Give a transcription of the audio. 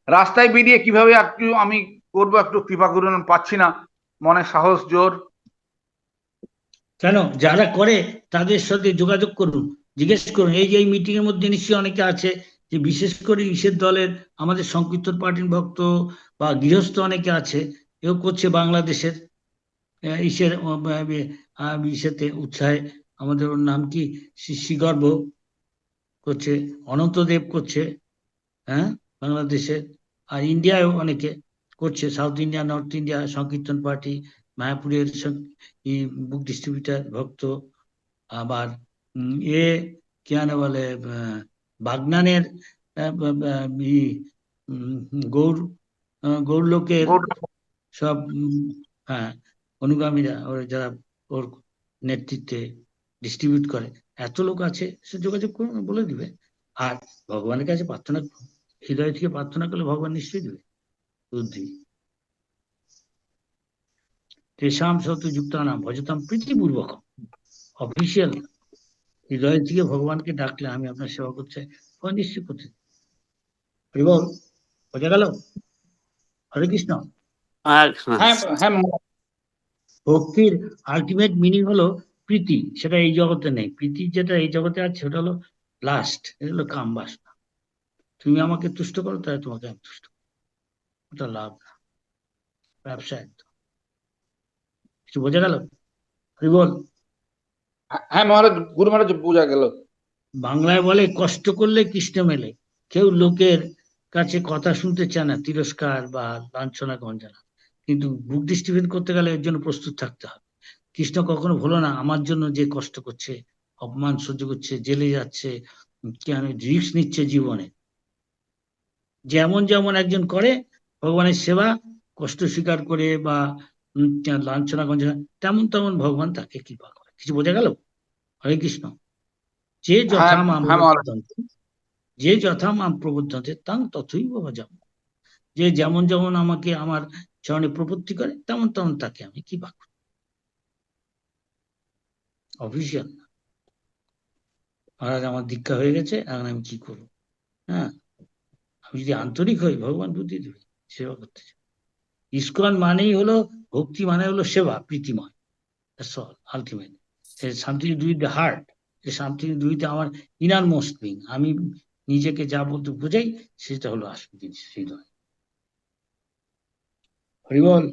রাস্তায় বেরিয়ে কিভাবে একটু আমি করবো, একটু কৃপা করুন, পাচ্ছি না, মনে সাহস জোর। কেন, যারা করে তাদের সাথে যোগাযোগ করুন, জিজ্ঞেস করুন। এই যে এই মিটিং এর মধ্যে নিশ্চয়ই অনেকে আছে, যে বিশেষ করে ইসের দলের, আমাদের সংকীর্তন পার্টির ভক্ত বা গৃহস্থ অনেকে আছে, এও করছে বাংলাদেশের ইসের ইসেতে উৎসাহে। আমাদের ওর নাম কি, শ্রীগর্ভ করছে, অনন্তদেব করছে, হ্যাঁ, বাংলাদেশের। আর ইন্ডিয়ায় অনেকে করছে, সাউথ ইন্ডিয়া, নর্থ ইন্ডিয়া, সংকীর্তন পার্টি, মায়াপুরের বুক ডিস্ট্রিবিউটার ভক্ত। আবার এ কি জানে বলে, বাগনানের গৌর গৌর লোকের সব হ্যাঁ, অনুগামীরা, ওর যারা ওর নেতৃত্বে ডিস্ট্রিবিউট করে, এত লোক আছে, সে যোগাযোগ করুন, বলে দিবে। আর ভগবানের কাছে প্রার্থনা, হৃদয় থেকে প্রার্থনা করলে ভগবান নিশ্চয়ই দেবে বুদ্ধি। তেষাম সত যুক্তানাম ভজতাম প্রীতিপূর্বক, অফিসিয়াল, হৃদয় থেকে ভগবানকে ডাকলে আমি আপনার সেবা করতে, ভগবান নিশ্চয় করতে। হরি বল, বোঝা গেল? হরে কৃষ্ণ। আর হ্যাঁ হ্যাঁ, ভক্তির আলটিমেট মিনিং হলো প্রীতি, সেটা এই জগতে নেই। প্রীতি যেটা এই জগতে আছে সেটা হলো লাস্ট, এটা হলো কাম বাসনা। তুমি আমাকে তুষ্ট করো, তাহলে তোমাকে আমি তুষ্ট করবো, ওটা লাভ না, ব্যবসা একদম। কিছু বোঝা গেল? হরি বল। হ্যাঁ মহারাজ, গুরু মহারাজ, বোঝা গেল। বাংলায় বলে, কষ্ট করলে কৃষ্ণ মেলে। কেউ লোকের কাছে কথা শুনতে চায় না, তিরস্কার বা লাঞ্ছনা গঞ্জনা, কিন্তু বুক ডিস্ট্রিবিউট করতে গেলে এর জন্য প্রস্তুত থাকতে হবে। কৃষ্ণ কখনো ভুলো না, আমার জন্য যে কষ্ট করছে, অপমান সহ্য করছে, জেলে যাচ্ছে, রিস্ক নিচ্ছে জীবনে, যেমন যেমন একজন করে ভগবানের সেবা, কষ্ট স্বীকার করে বা লাঞ্ছনা গঞ্জনা, তেমন তেমন ভগবান তাকে কৃপা করে। কিছু বোঝা গেল? হরে কৃষ্ণ। যে হ্যাঁ যথা মাম হ্যাঁ মহারাজ। প্রবুদ্ধন্তে, যে যথা মাম প্রবুদ্ধন্তে তাং তথৈব ভজামি। যে যেমন যেমন আমাকে আমার চরণে প্রপত্তি করে, তেমন তেমন তাকে আমি কৃপা করি। অফিসিয়াল না। মহারাজ আমার দীক্ষা হয়ে গেছে, এখন আমি কি করবো? হ্যাঁ, আমি যদি আন্তরিক হই, ভগবান বুদ্ধি দেবে, সেবা করতে চাই। ইস্কন মানেই হলো, ভক্তি মানে হলো সেবা, প্রীতিময়, ultimate. Something do with the heart, something do with আমার ইনার মোস্ট বিং। আমি নিজেকে যা বলতে বোঝাই, সেটা হলো আসল জিনিস, হৃদয়। হরি বল।